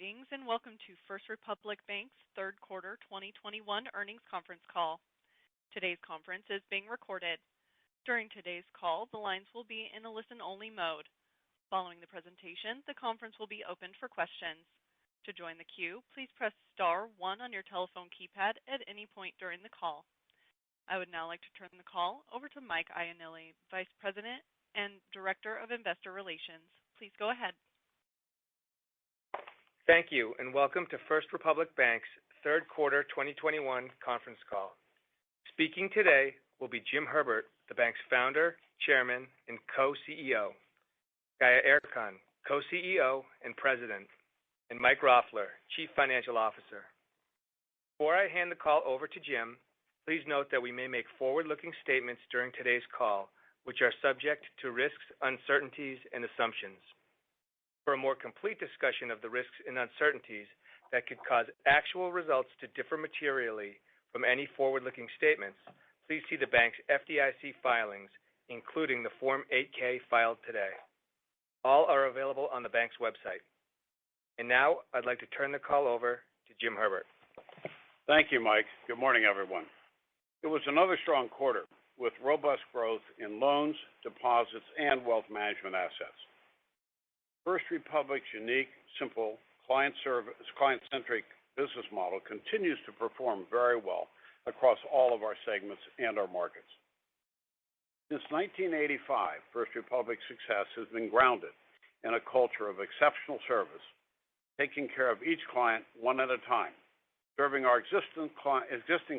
Greetings and welcome to First Republic Bank's third quarter 2021 earnings conference call. Today's conference is being recorded. During today's call, the lines will be in a listen-only mode. Following the presentation, the conference will be opened for questions. To join the queue, please press star 1 on your telephone keypad at any point during the call. I would now like to turn the call over to Mike Ionelli, Vice President and Director of Investor Relations. Please go ahead. Thank you, and welcome to First Republic Bank's third quarter 2021 conference call. Speaking today will be Jim Herbert, the bank's founder, chairman, and co-CEO, Gaye Erkan, co-CEO and president, and Mike Roffler, chief financial officer. Before I hand the call over to Jim, please note that we may make forward-looking statements during today's call, which are subject to risks, uncertainties, and assumptions. For a more complete discussion of the risks and uncertainties that could cause actual results to differ materially from any forward-looking statements, please see the bank's FDIC filings, including the Form 8-K filed today. All are available on the bank's website. And now, I'd like to turn the call over to Jim Herbert. Thank you, Mike. Good morning, everyone. It was another strong quarter with robust growth in loans, deposits, and wealth management assets. First Republic's unique, simple, client-centric business model continues to perform very well across all of our segments and our markets. Since 1985, First Republic's success has been grounded in a culture of exceptional service, taking care of each client one at a time, serving our existing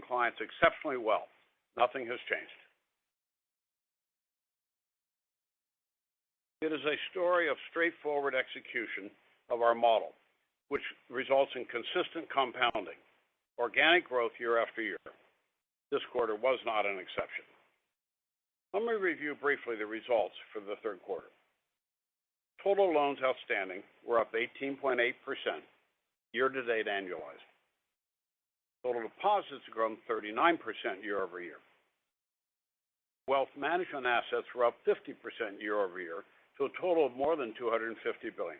clients exceptionally well. Nothing has changed. It is a story of straightforward execution of our model, which results in consistent compounding, organic growth year after year. This quarter was not an exception. Let me review briefly the results for the third quarter. Total loans outstanding were up 18.8% year-to-date annualized. Total deposits have grown 39% year over year. Wealth management assets were up 50% year over year to a total of more than $250 billion.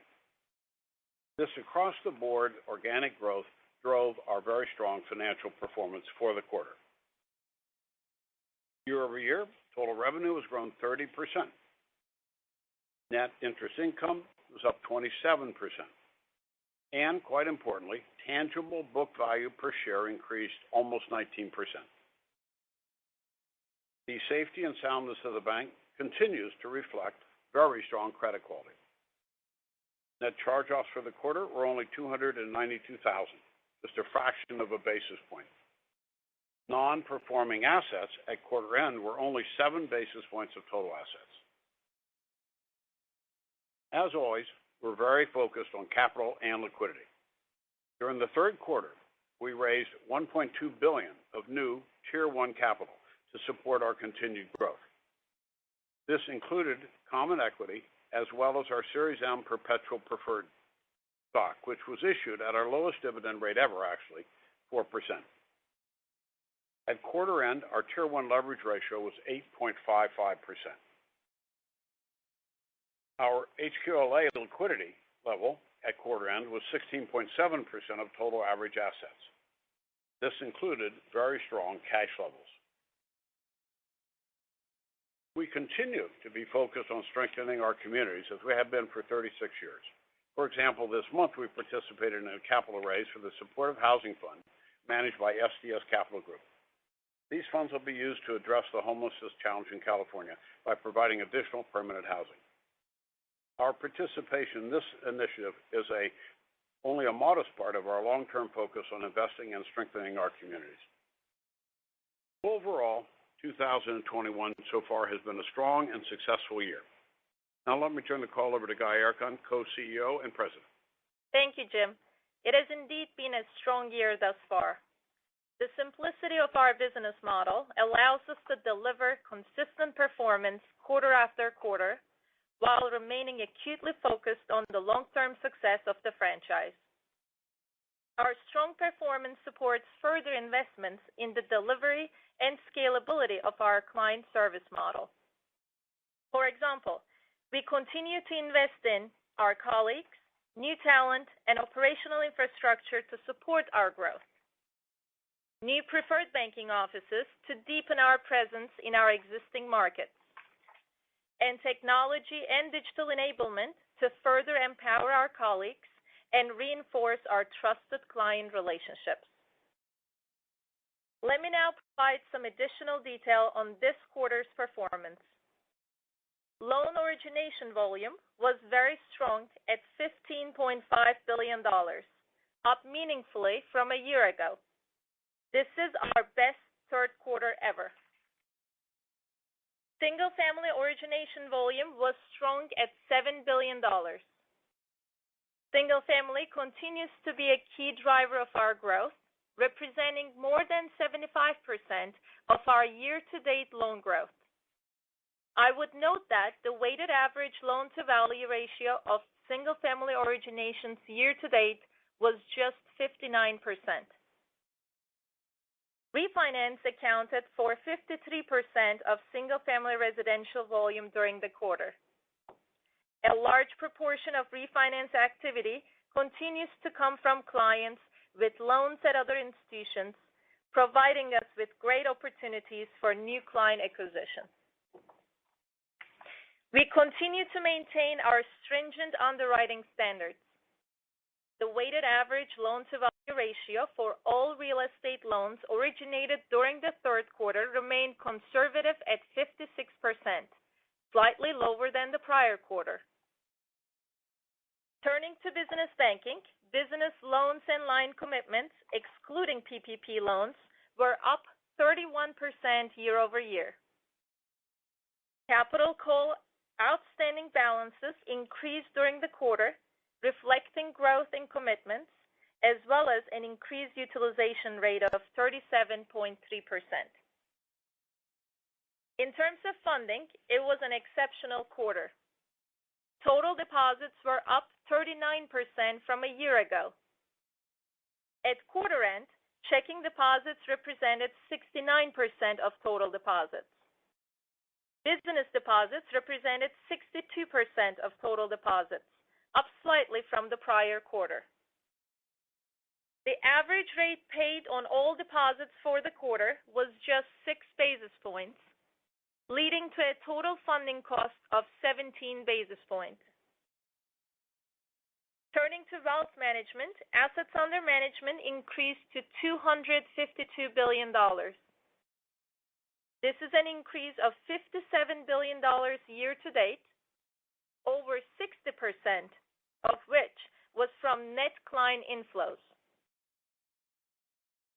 This across-the-board organic growth drove our very strong financial performance for the quarter. Year over year, total revenue has grown 30%. Net interest income was up 27%. And quite importantly, tangible book value per share increased almost 19%. The safety and soundness of the bank continues to reflect very strong credit quality. Net charge-offs for the quarter were only $292,000, just a fraction of a basis point. Non-performing assets at quarter end were only 7 basis points of total assets. As always, we're very focused on capital and liquidity. During the third quarter, we raised $1.2 billion of new Tier 1 capital to support our continued growth. This included common equity as well as our Series M perpetual preferred stock, which was issued at our lowest dividend rate ever, actually, 4%. At quarter end, our Tier 1 leverage ratio was 8.55%. Our HQLA liquidity level at quarter end was 16.7% of total average assets. This included very strong cash levels. We continue to be focused on strengthening our communities as we have been for 36 years. For example, this month we participated in a capital raise for the Supportive Housing Fund managed by SDS Capital Group. These funds will be used to address the homelessness challenge in California by providing additional permanent housing. Our participation in this initiative is only a modest part of our long-term focus on investing and strengthening our communities. Overall, 2021 so far has been a strong and successful year. Now let me turn the call over to Gaye Erkan, co-CEO and president. Thank you, Jim. It has indeed been a strong year thus far. The simplicity of our business model allows us to deliver consistent performance quarter after quarter while remaining acutely focused on the long-term success of the franchise. Our strong performance supports further investments in the delivery and scalability of our client service model. For example, we continue to invest in our colleagues, new talent, and operational infrastructure to support our growth. New preferred banking offices to deepen our presence in our existing markets. And technology and digital enablement to further empower our colleagues and reinforce our trusted client relationships. Let me now provide some additional detail on this quarter's performance. Loan origination volume was very strong at $15.5 billion, up meaningfully from a year ago. This is our best third quarter ever. Single-family origination volume was strong at $7 billion. Single-family continues to be a key driver of our growth, representing more than 75% of our year-to-date loan growth. I would note that the weighted average loan-to-value ratio of single-family originations year-to-date was just 59%. Refinance accounted for 53% of single-family residential volume during the quarter. A large proportion of refinance activity continues to come from clients with loans at other institutions, providing us with great opportunities for new client acquisition. We continue to maintain our stringent underwriting standards. The weighted average loan-to-value ratio for all real estate loans originated during the third quarter remained conservative at 56%, slightly lower than the prior quarter. Turning to business banking, business loans and line commitments, excluding PPP loans, were up 31% year over year. Capital call outstanding balances increased during the quarter, reflecting growth in commitments, as well as an increased utilization rate of 37.3%. In terms of funding, it was an exceptional quarter. Total deposits were up 39% from a year ago. At quarter end, checking deposits represented 69% of total deposits. Business deposits represented 62% of total deposits, up slightly from the prior quarter. The average rate paid on all deposits for the quarter was just 6 basis points, leading to a total funding cost of 17 basis points. Turning to wealth management, assets under management increased to $252 billion. This is an increase of $57 billion year to date, over 60% of which was from net client inflows.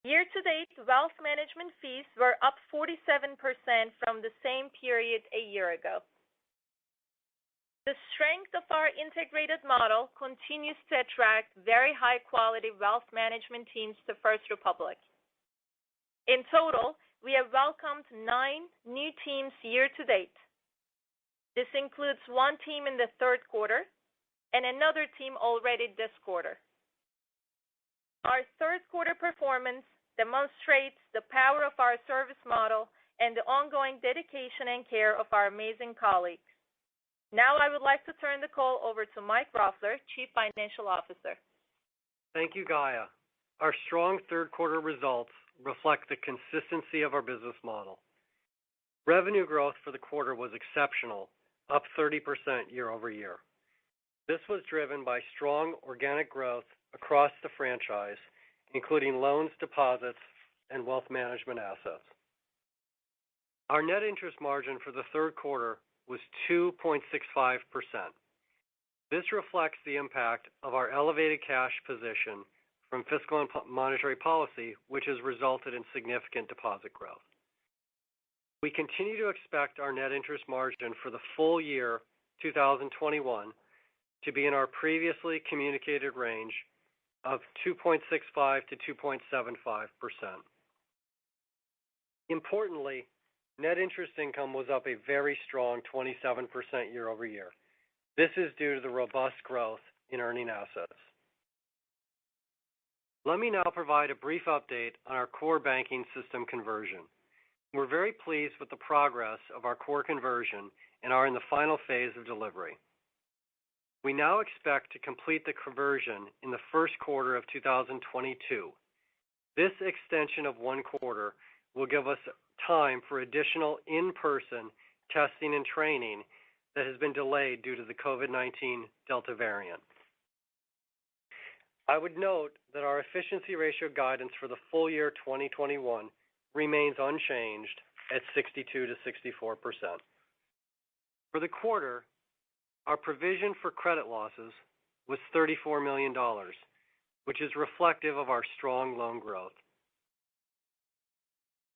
Year to date, wealth management fees were up 47% from the same period a year ago. The strength of our integrated model continues to attract very high-quality wealth management teams to First Republic. In total, we have welcomed 9 new teams year to date. This includes 1 team in the third quarter and another team already this quarter. Our third quarter performance demonstrates the power of our service model and the ongoing dedication and care of our amazing colleagues. Now I would like to turn the call over to Mike Roffler, Chief Financial Officer. Thank you, Gaye. Our strong third quarter results reflect the consistency of our business model. Revenue growth for the quarter was exceptional, up 30% year over year. This was driven by strong organic growth across the franchise, including loans, deposits, and wealth management assets. Our net interest margin for the third quarter was 2.65%. This reflects the impact of our elevated cash position from fiscal and monetary policy, which has resulted in significant deposit growth. We continue to expect our net interest margin for the full year 2021 to be in our previously communicated range of 2.65 to 2.75%. Importantly, net interest income was up a very strong 27% year over year. This is due to the robust growth in earning assets. Let me now provide a brief update on our core banking system conversion. We're very pleased with the progress of our core conversion and are in the final phase of delivery. We now expect to complete the conversion in the first quarter of 2022. This extension of 1 quarter will give us time for additional in-person testing and training that has been delayed due to the COVID-19 Delta variant. I would note that our efficiency ratio guidance for the full year 2021 remains unchanged at 62 to 64%. For the quarter, our provision for credit losses was $34 million, which is reflective of our strong loan growth.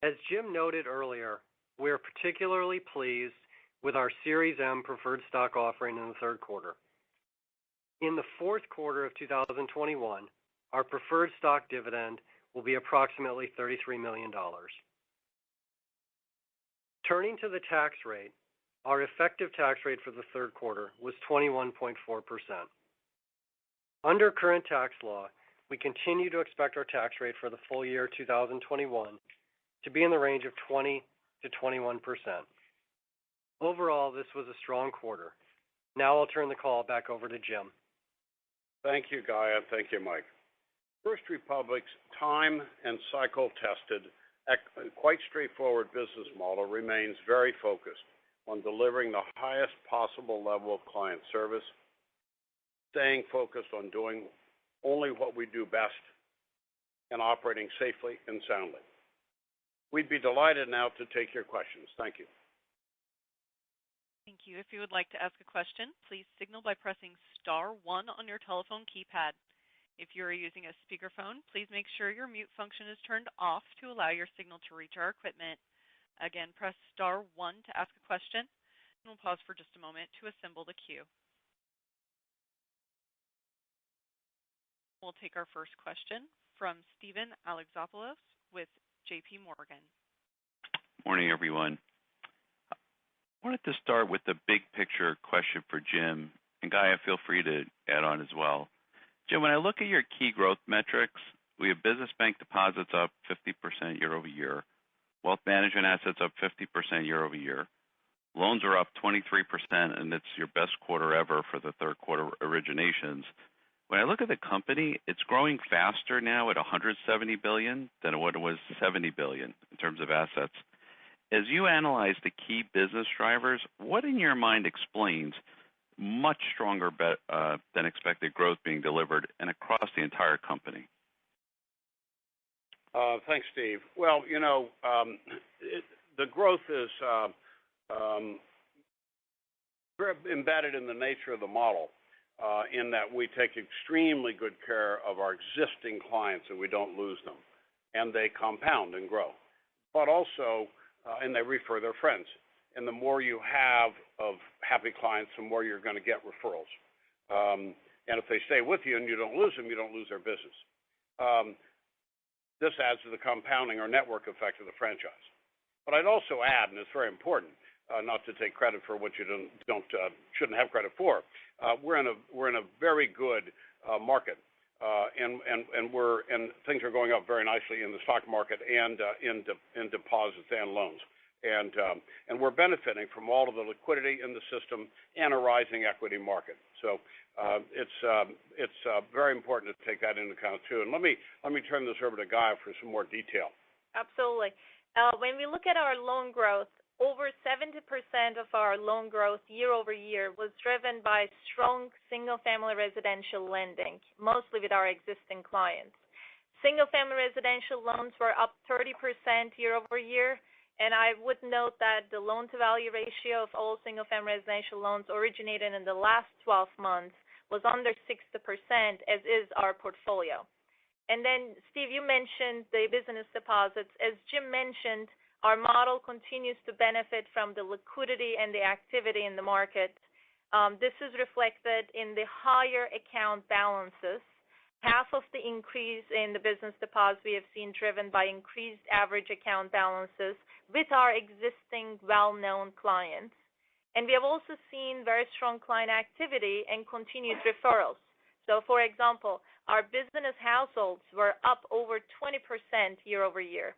As Jim noted earlier, we are particularly pleased with our Series M preferred stock offering in the third quarter. In the fourth quarter of 2021, our preferred stock dividend will be approximately $33 million. Turning to the tax rate, our effective tax rate for the third quarter was 21.4%. Under current tax law, we continue to expect our tax rate for the full year 2021 to be in the range of 20 to 21%. Overall, this was a strong quarter. Now I'll turn the call back over to Jim. Thank you, Gaia. Thank you, Mike. First Republic's time and cycle tested, quite straightforward business model remains very focused on delivering the highest possible level of client service, staying focused on doing only what we do best, and operating safely and soundly. We'd be delighted now to take your questions. Thank you. Thank you. If you would like to ask a question, please signal by pressing *1 on your telephone keypad. If you are using a speakerphone, please make sure your mute function is turned off to allow your signal to reach our equipment. Again, press *1 to ask a question, and we'll pause for just a moment to assemble the queue. We'll take our first question from Steven Alexopoulos with J.P. Morgan. Morning, everyone. I wanted to start with the big picture question for Jim, and Gaia, feel free to add on as well. Jim, when I look at your key growth metrics, we have business bank deposits up 50% year over year, wealth management assets up 50% year over year, loans are up 23%, and it's your best quarter ever for the third quarter originations. When I look at the company, it's growing faster now at $170 billion than what it was $70 billion in terms of assets. As you analyze the key business drivers, what in your mind explains much stronger than expected growth being delivered and across the entire company? Thanks, Steve. Well, the growth is very embedded in the nature of the model, in that we take extremely good care of our existing clients and we don't lose them, and they compound and grow. But also, and they refer their friends. And the more you have of happy clients, the more you're going to get referrals. And if they stay with you and you don't lose them, you don't lose their business. This adds to the compounding or network effect of the franchise. But I'd also add, and it's very important, not to take credit for what you shouldn't have credit for. We're in a very good market, and things are going up very nicely in the stock market and in deposits and loans. And we're benefiting from all of the liquidity in the system and a rising equity market. So it's very important to take that into account too. And let me turn this over to Gaia for some more detail. Absolutely. When we look at our loan growth, over 70% of our loan growth year over year was driven by strong single-family residential lending, mostly with our existing clients. Single-family residential loans were up 30% year over year, and I would note that the loan-to-value ratio of all single-family residential loans originated in the last 12 months was under 60%, as is our portfolio. And then, Steve, you mentioned the business deposits. As Jim mentioned, our model continues to benefit from the liquidity and the activity in the market. This is reflected in the higher account balances. Half of the increase in the business deposits we have seen driven by increased average account balances with our existing well-known clients. And we have also seen very strong client activity and continued referrals. So, for example, our business households were up over 20% year over year.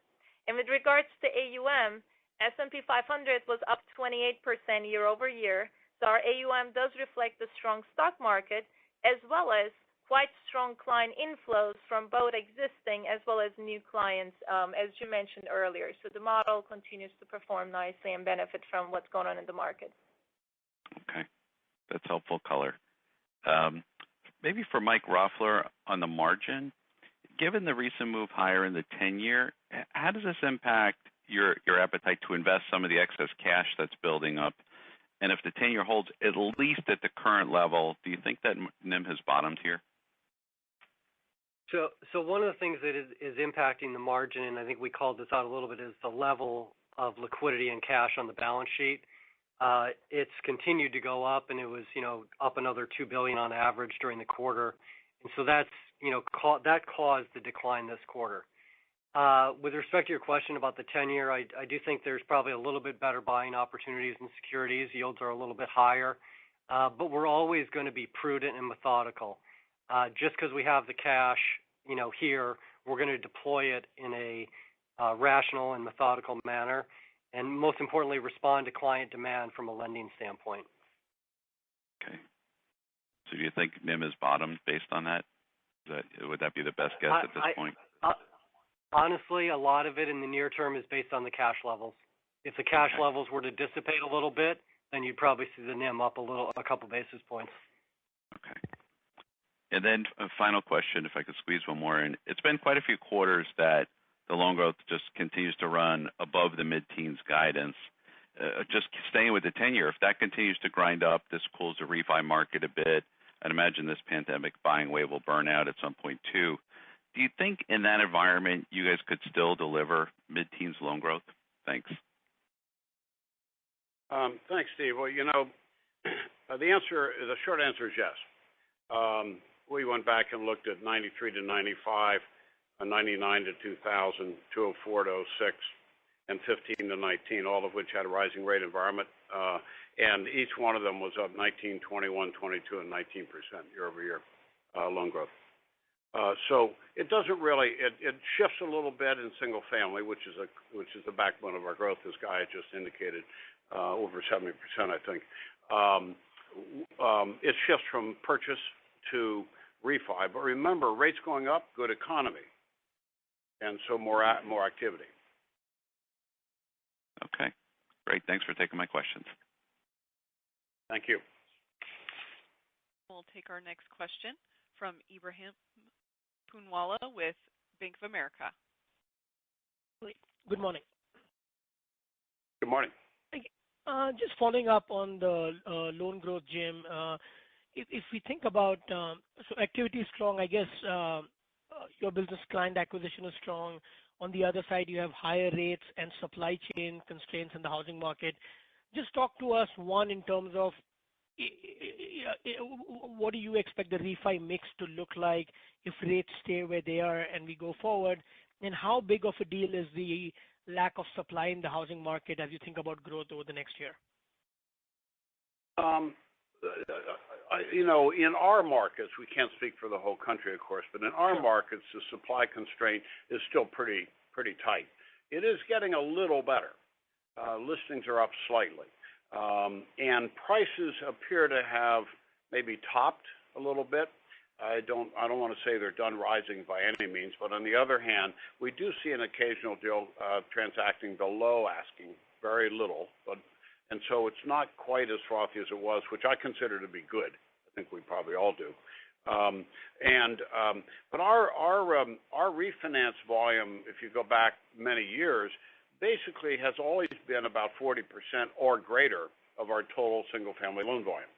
And with regards to AUM, S&P 500 was up 28% year over year. So our AUM does reflect the strong stock market as well as quite strong client inflows from both existing as well as new clients, as you mentioned earlier. So the model continues to perform nicely and benefit from what's going on in the market. Okay, that's helpful color. Maybe for Mike Roffler on the margin, given the recent move higher in the 10-year, how does this impact your appetite to invest some of the excess cash that's building up? And if the 10-year holds at least at the current level, do you think that NIM has bottomed here? So one of the things that is impacting the margin, and I think we called this out a little bit, is the level of liquidity and cash on the balance sheet. It's continued to go up, and it was, up another $2 billion on average during the quarter, and so that's, that caused the decline this quarter. With respect to your question about the 10-year, I do think there's probably a little bit better buying opportunities in securities. Yields are a little bit higher, but we're always going to be prudent and methodical. Just because we have the cash, here, we're going to deploy it in a rational and methodical manner, and most importantly, respond to client demand from a lending standpoint. Okay. So do you think NIM is bottomed based on that? Would that be the best guess at this point? Honestly, a lot of it in the near term is based on the cash levels. If the cash levels were to dissipate a little bit, then you'd probably see the NIM up a couple basis points. Okay. And then a final question, if I could squeeze one more in. It's been quite a few quarters that the loan growth just continues to run above the mid-teens guidance. Just staying with the 10-year, if that continues to grind up, this cools the refi market a bit. I'd imagine this pandemic buying wave will burn out at some point too. Do you think in that environment you guys could still deliver mid-teens loan growth? Thanks. Thanks, Steve. Well, the short answer is yes. We went back and looked at 93 to 95, 99 to 2000, 204 to 06, and 15 to 19, all of which had a rising rate environment. And each one of them was up 19, 21, 22, and 19% year over year loan growth. So it doesn't really, it shifts a little bit in single family, which is the backbone of our growth, as Guy just indicated, over 70%, I think. It shifts from purchase to refi, but remember, rates going up, good economy, and so more activity. Okay, great. Thanks for taking my questions. Thank you. We'll take our next question from Ebrahim Poonawala with Bank of America. Good morning. Good morning. Just following up on the loan growth, Jim. If we think about so activity is strong, I guess your business client acquisition is strong. On the other side, you have higher rates and supply chain constraints in the housing market. Just talk to us, one, in terms of what do you expect the refi mix to look like if rates stay where they are and we go forward, and how big of a deal is the lack of supply in the housing market as you think about growth over the next year? In our markets, we can't speak for the whole country, of course, but in our markets, the supply constraint is still pretty tight. It is getting a little better. Listings are up slightly, and prices appear to have maybe topped a little bit. I don't want to say they're done rising by any means, but on the other hand, we do see an occasional deal transacting below asking, very little, and so it's not quite as frothy as it was, which I consider to be good. I think we probably all do. But our refinance volume, if you go back many years, basically has always been about 40% or greater of our total single-family loan volume,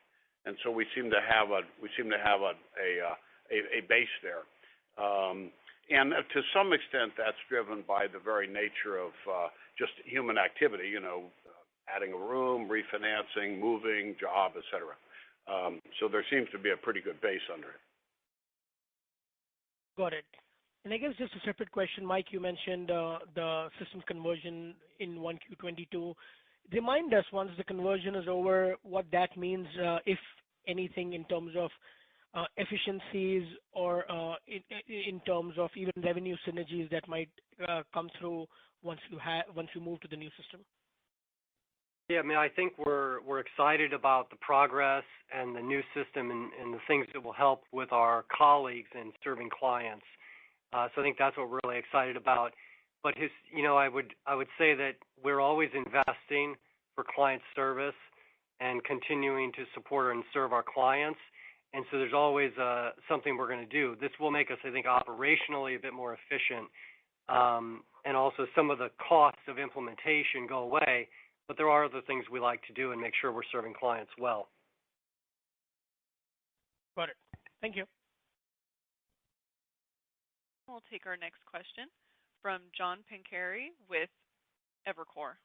and so we seem to have a base there. And to some extent, that's driven by the very nature of just human activity. Adding a room, refinancing, moving, job, et cetera. So there seems to be a pretty good base under it. Got it. And I guess just a separate question, Mike, you mentioned the systems conversion in 1Q22. Remind us, once the conversion is over, what that means, if anything, in terms of efficiencies or in terms of even revenue synergies that might come through once you move to the new system. Yeah, I mean, I think we're excited about the progress and the new system and the things that will help with our colleagues in serving clients. So I think that's what we're really excited about. But I would say that we're always investing for client service and continuing to support and serve our clients. And so there's always something we're going to do. This will make us, I think, operationally a bit more efficient. And also some of the costs of implementation go away, but there are other things we like to do and make sure we're serving clients well. Got it. Thank you. We'll take our next question from John Pancari with Evercore.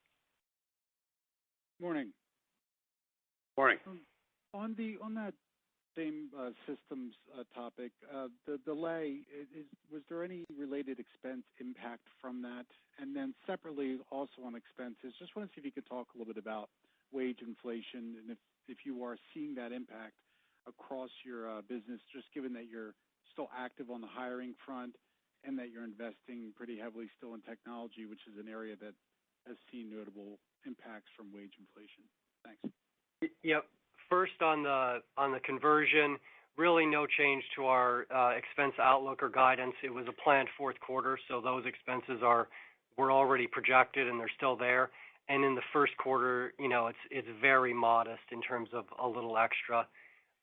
Morning. Morning. On that same systems topic, the delay, was there any related expense impact from that? And then separately, also on expenses, just want to see if you could talk a little bit about wage inflation and if you are seeing that impact across your business, just given that you're still active on the hiring front and that you're investing pretty heavily still in technology, which is an area that has seen notable impacts from wage inflation. Thanks. Yep. First on the conversion, really no change to our expense outlook or guidance. It was a planned fourth quarter, so those expenses were already projected and they're still there. And in the first quarter, it's very modest in terms of a little extra.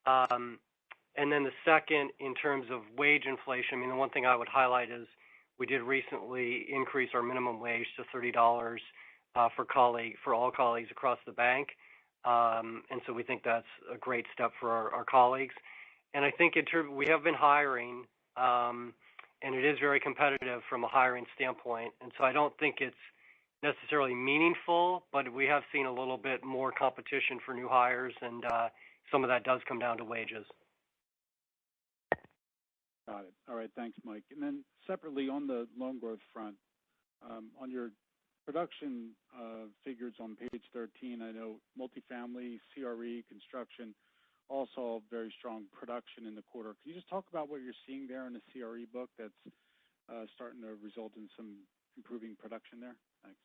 And then the second, in terms of wage inflation, I mean, the one thing I would highlight is we did recently increase our minimum wage to $30 for all colleagues across the bank. And so we think that's a great step for our colleagues. And I think we have been hiring, and it is very competitive from a hiring standpoint. And so I don't think it's necessarily meaningful, but we have seen a little bit more competition for new hires, and some of that does come down to wages. Got it. All right. Thanks, Mike. And then separately on the loan growth front, on your production figures on page 13, I know multifamily, CRE, construction, all saw very strong production in the quarter. Can you just talk about what you're seeing there in the CRE book that's starting to result in some improving production there? Thanks.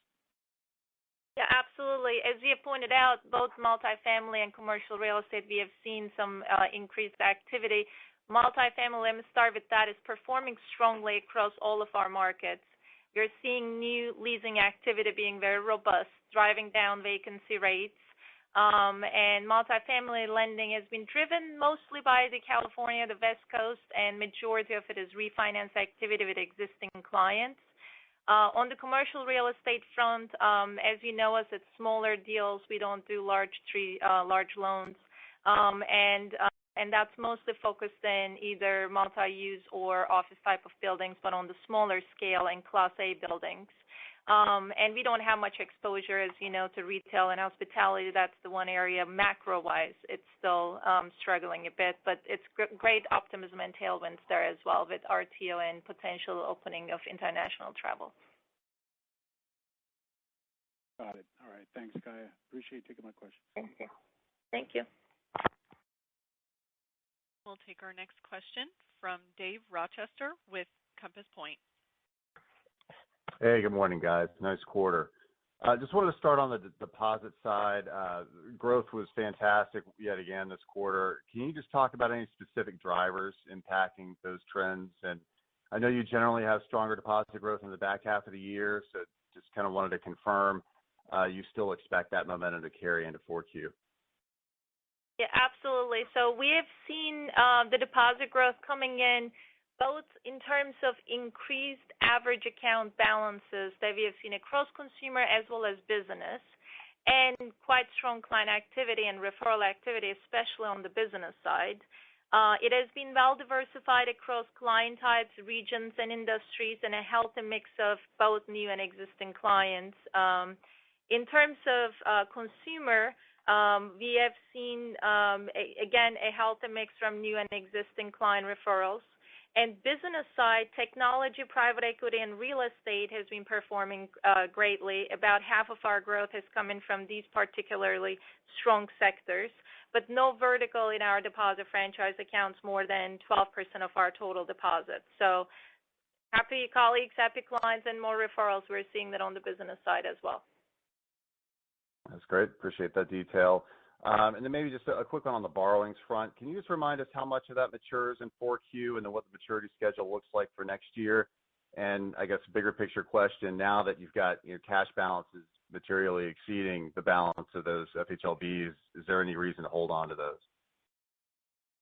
Yeah, absolutely. As you pointed out, both multifamily and commercial real estate, we have seen some increased activity. Multifamily, let me start with that, is performing strongly across all of our markets. We're seeing new leasing activity being very robust, driving down vacancy rates. And multifamily lending has been driven mostly by the California, the West Coast, and majority of it is refinance activity with existing clients. On the commercial real estate front, as you know us, it's smaller deals. We don't do large loans. And that's mostly focused in either multi-use or office type of buildings, but on the smaller scale and Class A buildings. And we don't have much exposure, as you know, to retail and hospitality. That's the one area macro-wise it's still struggling a bit, but it's great optimism and tailwinds there as well with RTO and potential opening of international travel. Got it. All right. Thanks, Gaia. Appreciate you taking my question. Thank you. Thank you. We'll take our next question from Dave Rochester with Compass Point. Hey, good morning, guys. Nice quarter. Just wanted to start on the deposit side. Growth was fantastic yet again this quarter. Can you just talk about any specific drivers impacting those trends? And I know you generally have stronger deposit growth in the back half of the year, so just kind of wanted to confirm you still expect that momentum to carry into 4Q. Yeah, absolutely. So we have seen the deposit growth coming in both in terms of increased average account balances that we have seen across consumer as well as business, and quite strong client activity and referral activity, especially on the business side. It has been well diversified across client types, regions, and industries, and a healthy mix of both new and existing clients. In terms of consumer, we have seen, again, a healthy mix from new and existing client referrals. And business side, technology, private equity, and real estate has been performing greatly. About half of our growth has come in from these particularly strong sectors, but no vertical in our deposit franchise accounts more than 12% of our total deposits. So happy colleagues, happy clients, and more referrals. We're seeing that on the business side as well. That's great. Appreciate that detail. And then maybe just a quick one on the borrowings front. Can you just remind us how much of that matures in 4Q and then what the maturity schedule looks like for next year? And I guess a bigger picture question, now that you've got your cash balances materially exceeding the balance of those FHLBs, is there any reason to hold on to those?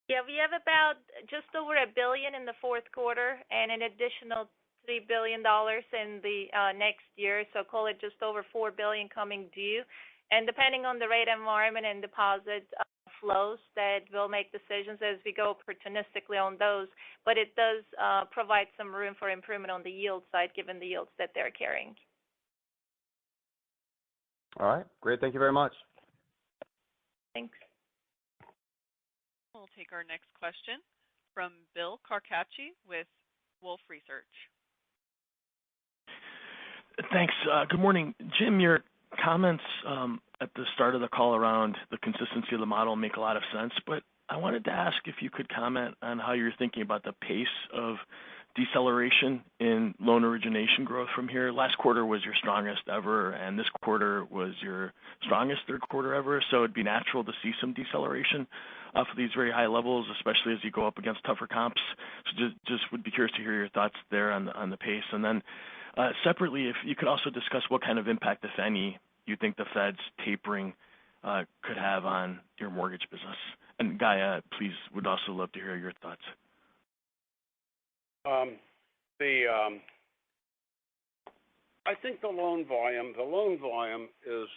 Yeah, we have about just over $1 billion in the fourth quarter and an additional $3 billion in the next year, so call it just over $4 billion coming due. And depending on the rate environment and deposit flows, that we'll make decisions as we go opportunistically on those. But it does provide some room for improvement on the yield side, given the yields that they're carrying. All right, great. Thank you very much. Thanks. We'll take our next question from Bill Carcache with Wolfe Research. Thanks. Good morning. Jim, your comments at the start of the call around the consistency of the model make a lot of sense, but I wanted to ask if you could comment on how you're thinking about the pace of deceleration in loan origination growth from here. Last quarter was your strongest ever, and this quarter was your strongest third quarter ever, so it'd be natural to see some deceleration off of these very high levels, especially as you go up against tougher comps. So just would be curious to hear your thoughts there on the pace. And then separately, if you could also discuss what kind of impact, if any, you think the Fed's tapering could have on your mortgage business. And Gaia, please, would also love to hear your thoughts. I think the loan volume is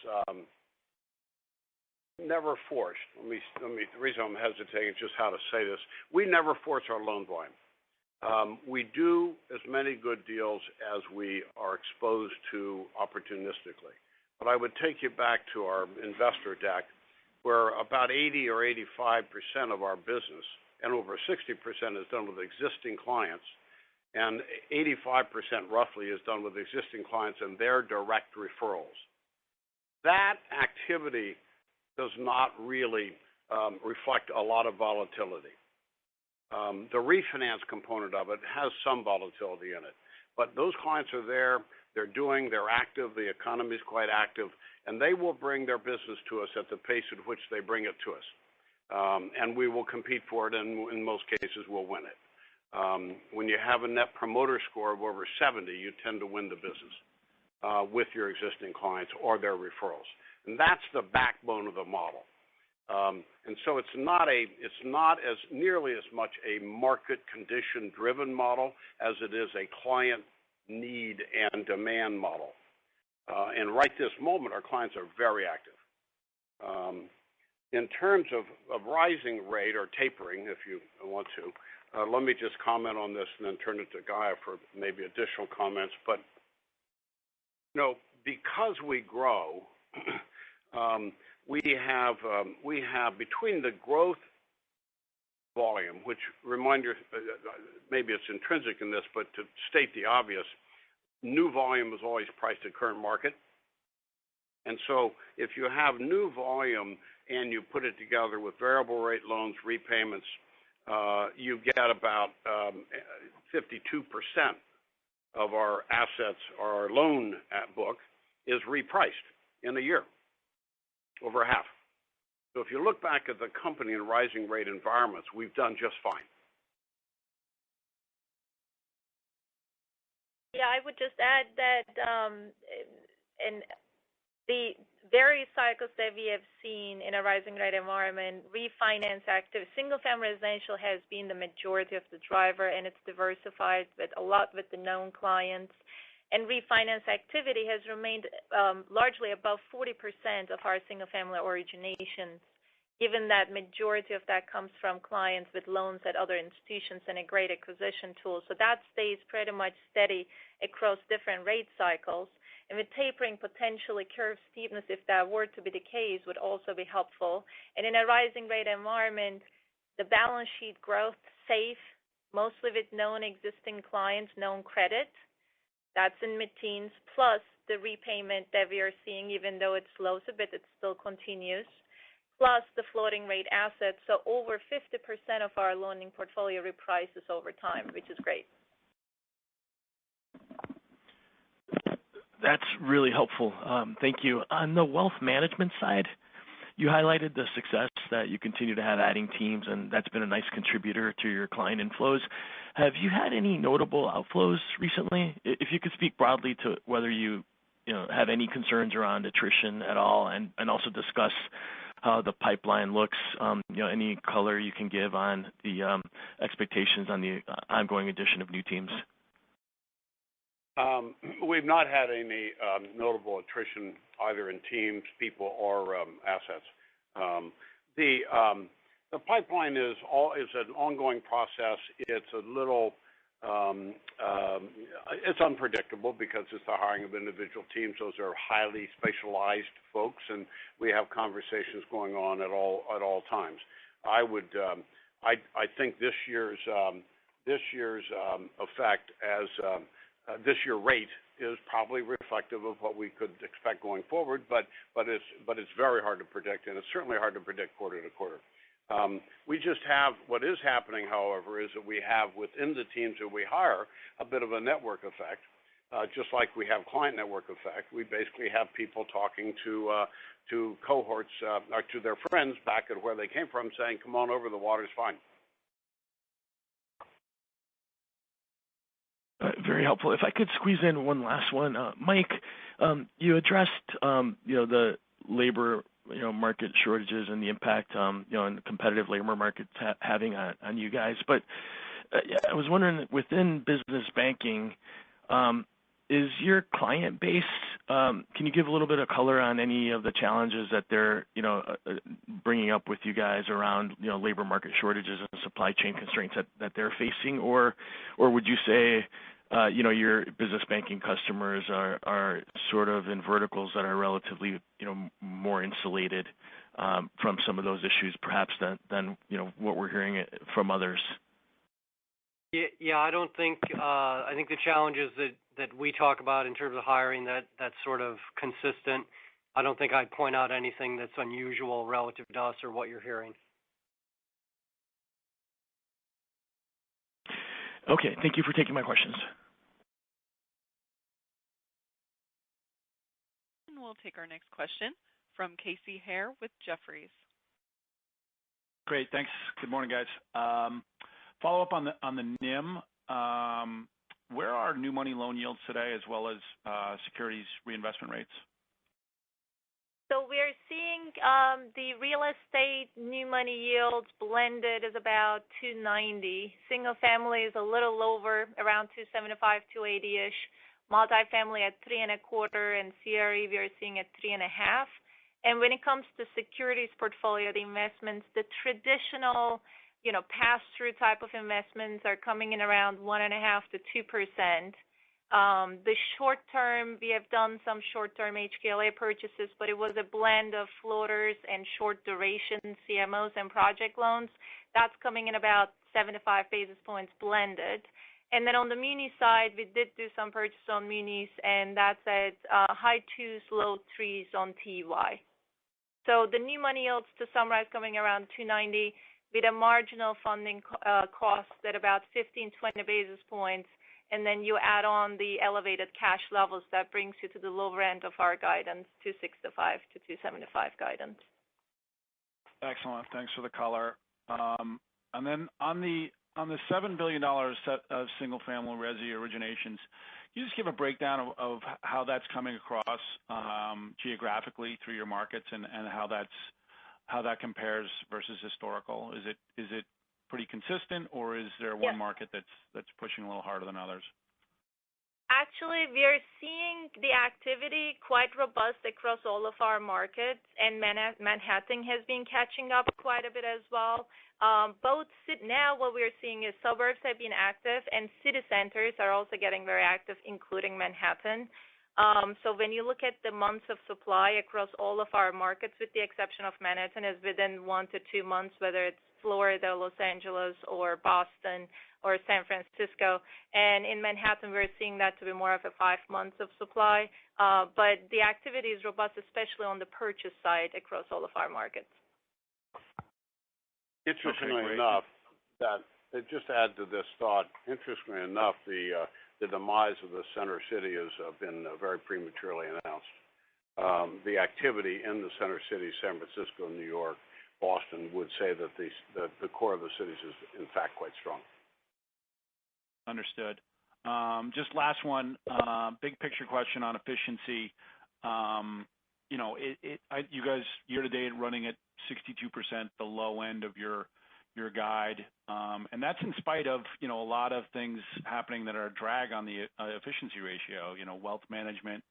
never forced. The reason I'm hesitating is just how to say this. We never force our loan volume. We do as many good deals as we are exposed to opportunistically. But I would take you back to our investor deck, where about 80 or 85% of our business, and over 60% is done with existing clients, and 85% roughly is done with existing clients and their direct referrals. That activity does not really reflect a lot of volatility. The refinance component of it has some volatility in it, but those clients are there, they're active, the economy is quite active, and they will bring their business to us at the pace at which they bring it to us. And we will compete for it, and in most cases we'll win it. When you have a net promoter score of over 70, you tend to win the business with your existing clients or their referrals. And that's the backbone of the model. And so it's not as nearly as much a market condition driven model as it is a client need and demand model. And right this moment, our clients are very active. In terms of rising rate or tapering, if you want to, let me just comment on this and then turn it to Gaia for maybe additional comments. But because we grow, we have between the growth volume, which reminder, maybe it's intrinsic in this, but to state the obvious, new volume is always priced at current market. And so if you have new volume and you put it together with variable rate loans, repayments, you get about 52% of our assets, our loan book, is repriced in a year, over half. So if you look back at the company in rising rate environments, we've done just fine. Yeah, I would just add that in the various cycles that we have seen in a rising rate environment, refinance active, single-family residential has been the majority of the driver, and it's diversified with a lot with the known clients. And refinance activity has remained largely above 40% of our single-family originations, given that majority of that comes from clients with loans at other institutions and a great acquisition tool. So that stays pretty much steady across different rate cycles. And with tapering, potentially curve steepness, if that were to be the case, would also be helpful. And in a rising rate environment, the balance sheet growth safe, mostly with known existing clients, known credit. That's in mid-teens, plus the repayment that we are seeing, even though it slows a bit, it still continues, plus the floating rate assets. So over 50% of our loaning portfolio reprices over time, which is great. That's really helpful. Thank you. On the wealth management side, you highlighted the success that you continue to have adding teams, and that's been a nice contributor to your client inflows. Have you had any notable outflows recently? If you could speak broadly to whether you have any concerns around attrition at all, and also discuss how the pipeline looks, any color you can give on the expectations on the ongoing addition of new teams. We've not had any notable attrition either in teams, people, or assets. The pipeline is an ongoing process. It's a little it's unpredictable because it's the hiring of individual teams. Those are highly specialized folks, and we have conversations going on at all times. I think this year's effect as this year rate is probably reflective of what we could expect going forward, but it's very hard to predict, and it's certainly hard to predict quarter to quarter. We just have, what is happening, however, is that we have within the teams that we hire a bit of a network effect. Just like we have client network effect, we basically have people talking to cohorts or to their friends back at where they came from, saying, "Come on over, the water's fine." Very helpful. If I could squeeze in one last one, Mike, you addressed the labor market shortages and the impact on the competitive labor markets having on you guys. But I was wondering, within business banking, is your client base? Can you give a little bit of color on any of the challenges that they're bringing up with you guys around labor market shortages and supply chain constraints that they're facing, or would you say your business banking customers are sort of in verticals that are relatively more insulated from some of those issues, perhaps than what we're hearing from others? Yeah, I don't think I think the challenges that we talk about in terms of hiring that's sort of consistent. I don't think I'd point out anything that's unusual relative to us or what you're hearing. Okay, thank you for taking my questions. And we'll take our next question from Casey Haire with Jefferies. Great, thanks. Good morning, guys. Follow up on the NIM. Where are new money loan yields today, as well as securities reinvestment rates? So we're seeing the real estate new money yields blended is about 290. Single family is a little over, around 275, 280-ish. Multifamily at 3.25, and CRE we are seeing at 3.5. And when it comes to securities portfolio, the investments, the traditional pass-through type of investments are coming in around 1.5 to 2%. The short term, we have done some short-term HQLA purchases, but it was a blend of floaters and short duration CMOs and project loans. That's coming in about 75 basis points blended. And then on the muni side, we did do some purchase on munis, and that's at high 2s, low 3s on TY. So the new money yields, to summarize, coming around 290 with a marginal funding cost at about 15, 20 basis points. And then you add on the elevated cash levels, that brings you to the lower end of our guidance, 265 to 275 guidance. Excellent. Thanks for the color. And then on the $7 billion set of single-family resi originations, can you just give a breakdown of how that's coming across geographically through your markets, and how that compares versus historical? Is it pretty consistent, or is there one market that's pushing a little harder than others? Actually, we are seeing the activity quite robust across all of our markets, and Manhattan has been catching up quite a bit as well. Now what we're seeing is suburbs have been active, and city centers are also getting very active, including Manhattan. So when you look at the months of supply across all of our markets, with the exception of Manhattan, is within 1 to 2 months, whether it's Florida, Los Angeles, or Boston, or San Francisco. And in Manhattan, we're seeing that to be more of a 5 months of supply. But the activity is robust, especially on the purchase side across all of our markets. Interestingly enough, just to add to this thought, the the demise of the Center City has been very prematurely announced. The activity in the Center City, San Francisco, New York, Boston would say that the core of the cities is in fact quite strong. Understood. Just last one, big picture question on efficiency. You guys year to date running at 62%, the low end of your guide, and that's in spite of a lot of things happening that are a drag on the efficiency ratio. Wealth management,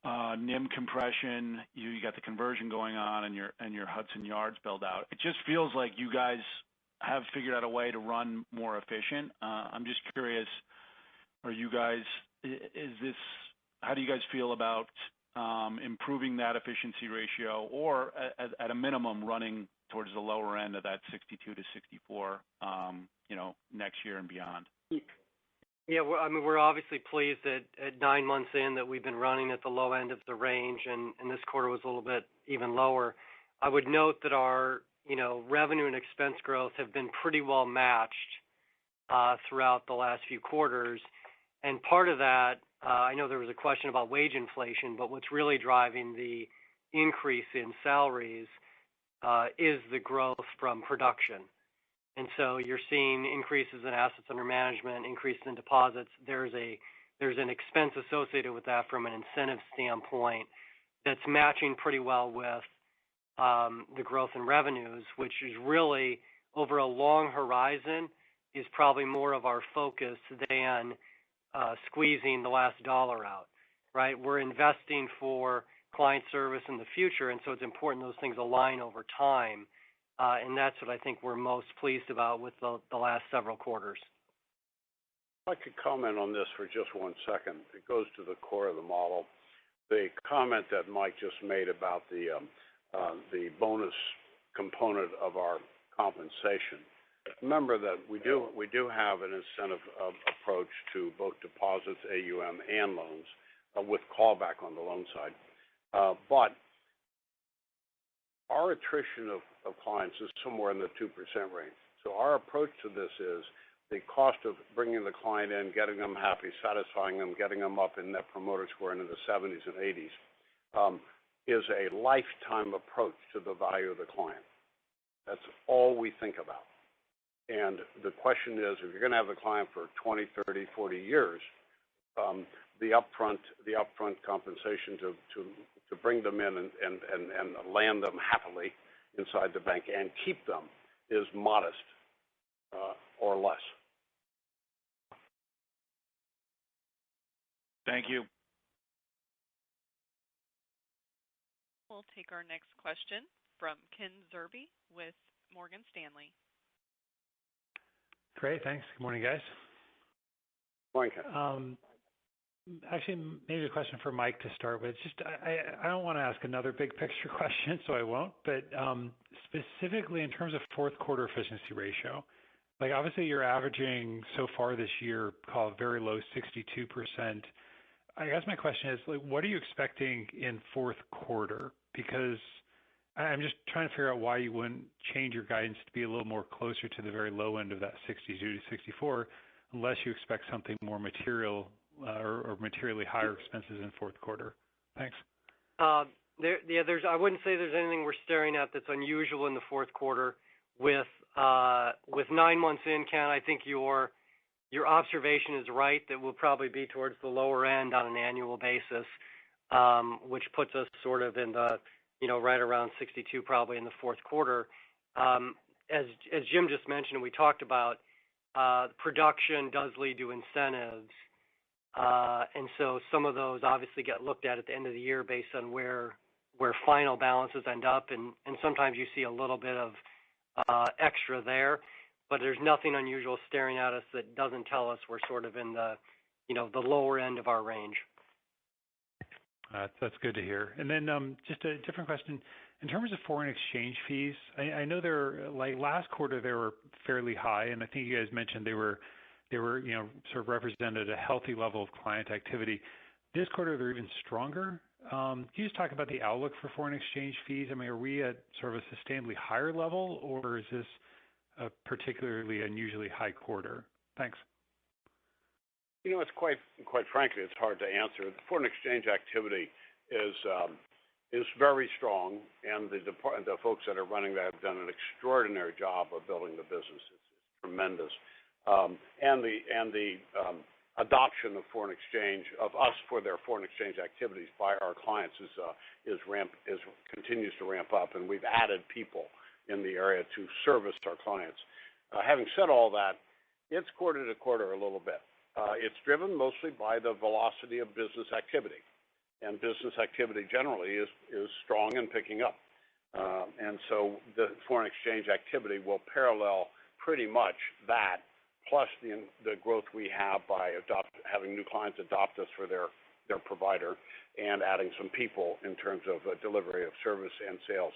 NIM compression. You got the conversion going on, and your Hudson Yards build out. It just feels like you guys have figured out a way to run more efficient. I'm just curious, how do you guys feel about improving that efficiency ratio, or at a minimum running towards the lower end of that 62 to 64, next year and beyond? Yeah, we're obviously pleased that at 9 months in that we've been running at the low end of the range, and this quarter was a little bit even lower. I would note that our revenue and expense growth have been pretty well matched throughout the last few quarters, and part of that, I know there was a question about wage inflation, but what's really driving the increase in salaries is the growth from production. And so you're seeing increases in assets under management, increases in deposits. There's an expense associated with that from an incentive standpoint that's matching pretty well with the growth in revenues, which is really over a long horizon is probably more of our focus than squeezing the last dollar out, right? We're investing for client service in the future, and so it's important those things align over time, and that's what I think we're most pleased about with the last several quarters. If I could comment on this for just 1 second. It goes to the core of the model. The comment that Mike just made about the bonus component of our compensation. Remember that we do have an incentive approach to both deposits, AUM, and loans, with callback on the loan side. But our attrition of clients is somewhere in the 2% range. So our approach to this is the cost of bringing the client in, getting them happy, satisfying them, getting them up in Net Promoter Score into the 70s and 80s, is a lifetime approach to the value of the client. That's all we think about. And the question is, if you're going to have the client for 20, 30, 40 years, the upfront compensation to bring them in and land them happily inside the bank and keep them is modest or less. Thank you. We'll take our next question from Ken Zerbe with Morgan Stanley. Great, thanks. Good morning, guys. Morning, Ken. Actually, maybe a question for Mike to start with. Just I don't want to ask another big picture question, so I won't. But specifically in terms of fourth quarter efficiency ratio, like obviously you're averaging so far this year, call it very low 62%. I guess my question is, like, what are you expecting in fourth quarter? Because I'm just trying to figure out why you wouldn't change your guidance to be a little more closer to the very low end of that 62 to 64, unless you expect something more material or materially higher expenses in fourth quarter. Thanks. I wouldn't say there's anything we're staring at that's unusual in the fourth quarter. With 9 months in, Ken, I think your observation is right that we'll probably be towards the lower end on an annual basis, which puts us sort of in the right around 62 probably in the fourth quarter. As Jim just mentioned, we talked about production does lead to incentives, and so some of those obviously get looked at the end of the year based on where final balances end up, and sometimes you see a little bit of extra there, but there's nothing unusual staring at us that doesn't tell us we're sort of in the the lower end of our range. That's good to hear. And then just a different question. In terms of foreign exchange fees, I know they're like last quarter they were fairly high, and I think you guys mentioned they were sort of represented a healthy level of client activity. This quarter they're even stronger. Can you just talk about the outlook for foreign exchange fees? I mean, are we at sort of a sustainably higher level, or is this a particularly unusually high quarter? Thanks. It's quite frankly, it's hard to answer. The foreign exchange activity is very strong, and the folks that are running that have done an extraordinary job of building the business. It's tremendous, and the adoption of foreign exchange of us for their foreign exchange activities by our clients continues to ramp up, and we've added people in the area to service our clients. Having said all that, it's quarter to quarter a little bit. It's driven mostly by the velocity of business activity, and business activity generally is strong and picking up. And so the foreign exchange activity will parallel pretty much that, plus the growth we have by having new clients adopt us for their provider and adding some people in terms of delivery of service and sales.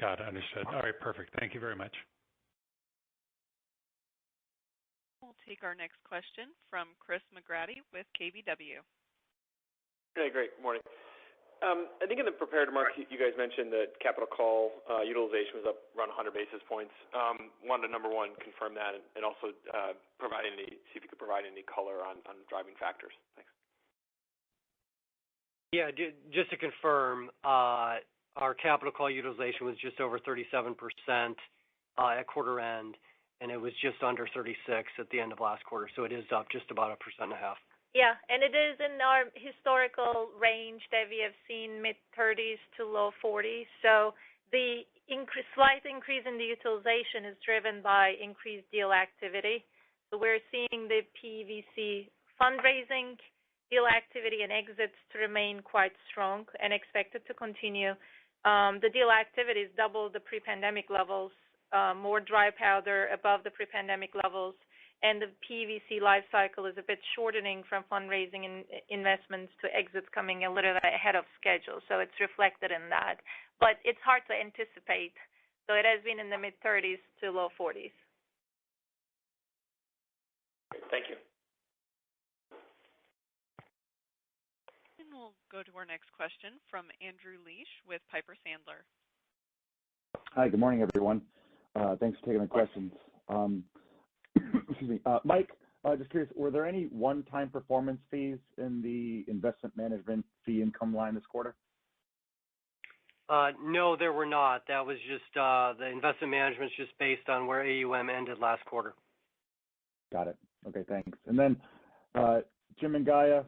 Got it. Understood. All right, perfect. Thank you very much. We'll take our next question from Chris McGratty with KBW. Hey, great. Morning. I think in the prepared remarks, you guys mentioned that capital call utilization was up around 100 basis points. Wanted to, number one, confirm that, and also see if you could provide any color on driving factors. Thanks. Yeah, just to confirm, our capital call utilization was just over 37% at quarter end, and it was just under 36 at the end of last quarter. So it is up just about 1.5%. Yeah, and it is in our historical range that we have seen mid-30s to low 40s. So the slight increase in the utilization is driven by increased deal activity. So we're seeing the PVC fundraising, deal activity, and exits to remain quite strong and expected to continue. The deal activity is double the pre-pandemic levels, more dry powder above the pre-pandemic levels, and the PVC life cycle is a bit shortening from fundraising and investments to exits coming a little ahead of schedule. So it's reflected in that. But it's hard to anticipate. So it has been in the mid-30s to low 40s. Thank you. And we'll go to our next question from Andrew Liesch with Piper Sandler. Hi, good morning, everyone. Thanks for taking the questions. Excuse me. Mike, just curious, were there any one-time performance fees in the investment management fee income line this quarter? No, there were not. That was just the investment management is just based on where AUM ended last quarter. Got it. Okay, thanks. And then Jim and Gaia,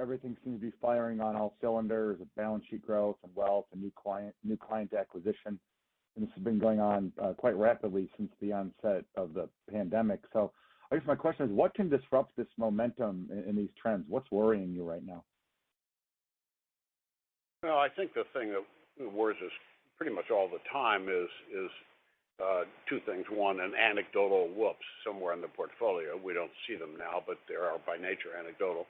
everything seems to be firing on all cylinders of balance sheet growth and wealth and new client acquisition. And this has been going on quite rapidly since the onset of the pandemic. So I guess my question is, what can disrupt this momentum in these trends? What's worrying you right now? Well, I think the thing that worries us pretty much all the time is two things. One, an anecdotal whoops somewhere in the portfolio. We don't see them now, but they are by nature anecdotal.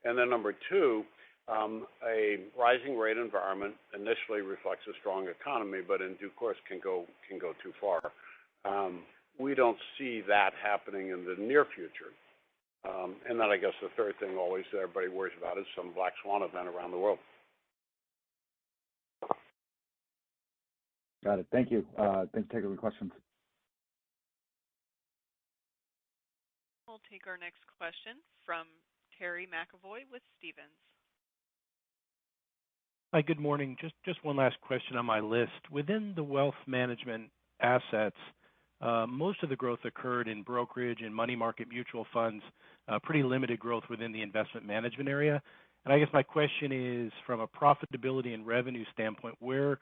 And then number two, a rising rate environment initially reflects a strong economy, but in due course can go too far. We don't see that happening in the near future. And then I guess the third thing always that everybody worries about is some black swan event around the world. Got it. Thank you. Thanks for taking the questions. We'll take our next question from Terry McEvoy with Stephens. Hi, good morning. Just one last question on my list. Within the wealth management assets, most of the growth occurred in brokerage and money market mutual funds, pretty limited growth within the investment management area. And I guess my question is, from a profitability and revenue standpoint, where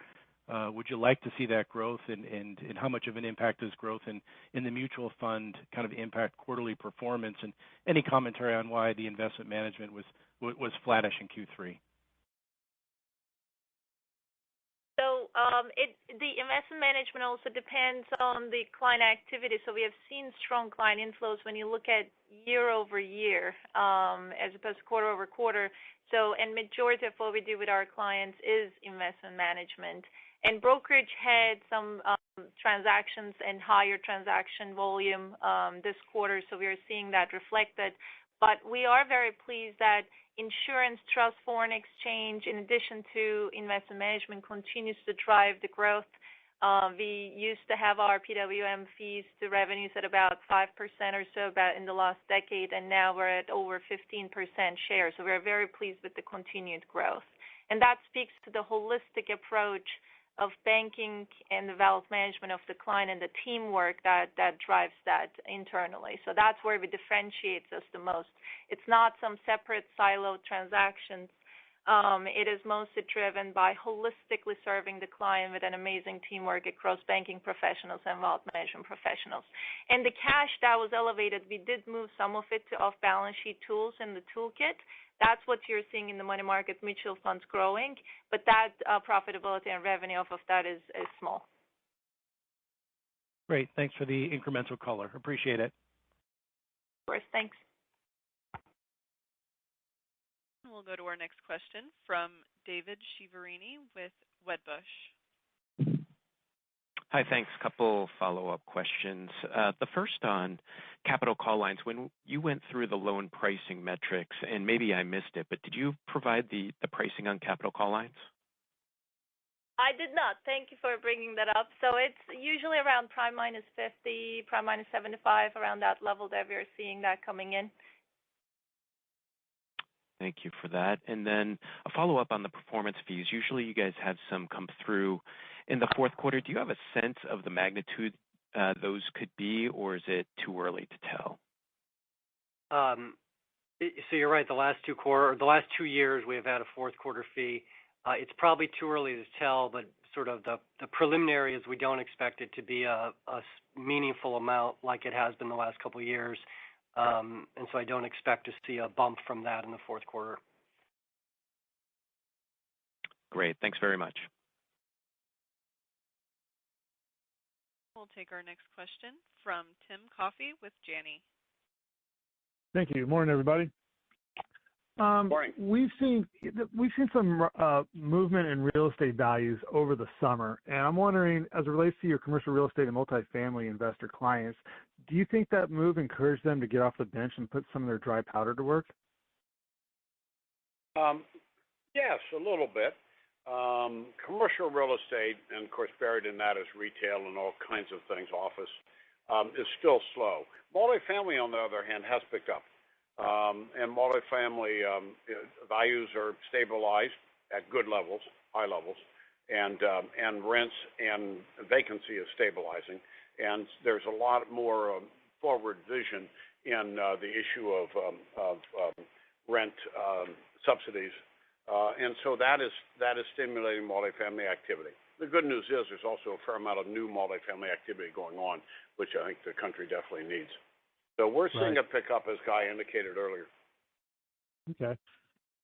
would you like to see that growth, and how much of an impact does growth in the mutual fund kind of impact quarterly performance? And any commentary on why the investment management was flattish in Q3? So the investment management also depends on the client activity. So we have seen strong client inflows when you look at year over year as opposed to quarter over quarter. So, and majority of what we do with our clients is investment management. And brokerage had some transactions and higher transaction volume this quarter, so we are seeing that reflected. But we are very pleased that insurance, trust, foreign exchange, in addition to investment management, continues to drive the growth. We used to have our PWM fees to revenues at about 5% or so about in the last decade, and now we're at over 15% share. So we're very pleased with the continued growth. And that speaks to the holistic approach of banking and the wealth management of the client and the teamwork that drives that internally. So that's where it differentiates us the most. It's not some separate siloed transactions. It is mostly driven by holistically serving the client with an amazing teamwork across banking professionals and wealth management professionals. And the cash that was elevated, we did move some of it to off-balance sheet tools in the toolkit. That's what you're seeing in the money market mutual funds growing, but that profitability and revenue off of that is small. Great. Thanks for the incremental color. Appreciate it. Of course. Thanks. We'll go to our next question from David Chiaverini with Wedbush. Hi, thanks. Couple follow-up questions. The first on capital call lines. When you went through the loan pricing metrics, and maybe I missed it, but did you provide the pricing on capital call lines? I did not. Thank you for bringing that up. So it's usually around prime minus 50, prime minus 75, around that level that we're seeing that coming in. Thank you for that. And then a follow-up on the performance fees. Usually you guys have some come through in the fourth quarter. Do you have a sense of the magnitude those could be, or is it too early to tell? So you're right. The last 2 years we have had a fourth quarter fee. It's probably too early to tell, but sort of the preliminary is we don't expect it to be a meaningful amount like it has been the last couple of years. And so I don't expect to see a bump from that in the fourth quarter. Great. Thanks very much. We'll take our next question from Tim Coffey with Janney. Thank you. Morning, everybody. Morning. We've seen some movement in real estate values over the summer, and I'm wondering, as it relates to your commercial real estate and multifamily investor clients, do you think that move encouraged them to get off the bench and put some of their dry powder to work? Yes, a little bit. Commercial real estate, and of course buried in that is retail and all kinds of things, office, is still slow. Multifamily, on the other hand, has picked up. And multifamily values are stabilized at good levels, high levels, and rents and vacancy is stabilizing. And there's a lot more forward vision in the issue of rent subsidies, and so that is stimulating multifamily activity. The good news is there's also a fair amount of new multifamily activity going on, which I think the country definitely needs. So we're seeing a pickup, as Guy indicated earlier. Okay.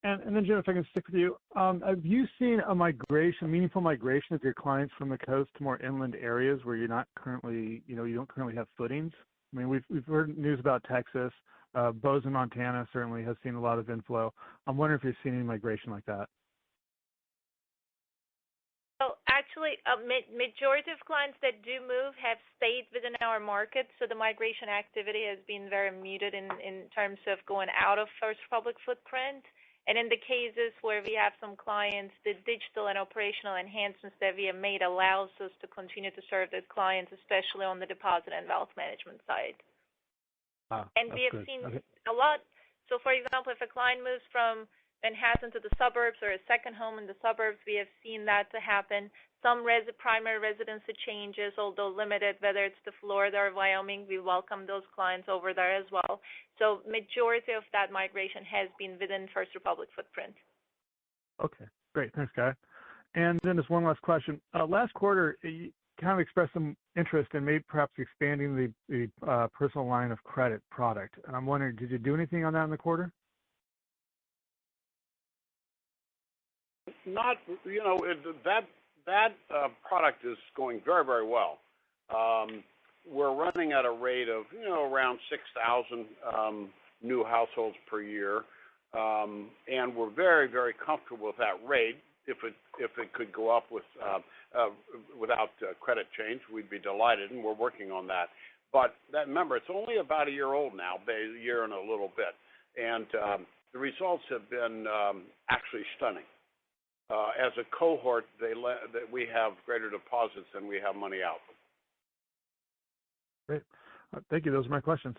And then, Jim, if I can stick with you, have you seen a meaningful migration of your clients from the coast to more inland areas where you're not currently, you don't currently have footings? I mean, we've heard news about Texas. Bozeman, Montana certainly has seen a lot of inflow. I'm wondering if you're seeing any migration like that. So actually, majority of clients that do move have stayed within our market, so the migration activity has been very muted in terms of going out of First Republic footprint. And in the cases where we have some clients, the digital and operational enhancements that we have made allows us to continue to serve those clients, especially on the deposit and wealth management side. And we have seen a lot. So, for example, if a client moves from Manhattan to the suburbs or a second home in the suburbs, we have seen that to happen. Some primary residency changes, although limited, whether it's to Florida or Wyoming, we welcome those clients over there as well. So majority of that migration has been within First Republic footprint. Okay, great. Thanks, Guy. And then just one last question. Last quarter, you kind of expressed some interest in maybe perhaps expanding the personal line of credit product. And I'm wondering, did you do anything on that in the quarter? Not, that product is going very, very well. We're running at a rate of, around 6,000 new households per year, and we're very, very comfortable with that rate. If it could go up without credit change, we'd be delighted, and we're working on that. But remember, it's only about a year old now, a year and a little bit, and the results have been actually stunning. as a cohort, that we have greater deposits than we have money out. Great. Thank you. Those are my questions.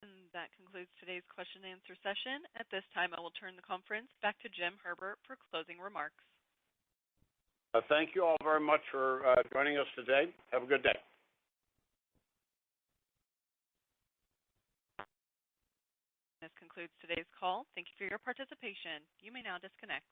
And that concludes today's question and answer session. At this time, I will turn the conference back to Jim Herbert for closing remarks. Thank you all very much for joining us today. Have a good day. This concludes today's call. Thank you for your participation. You may now disconnect.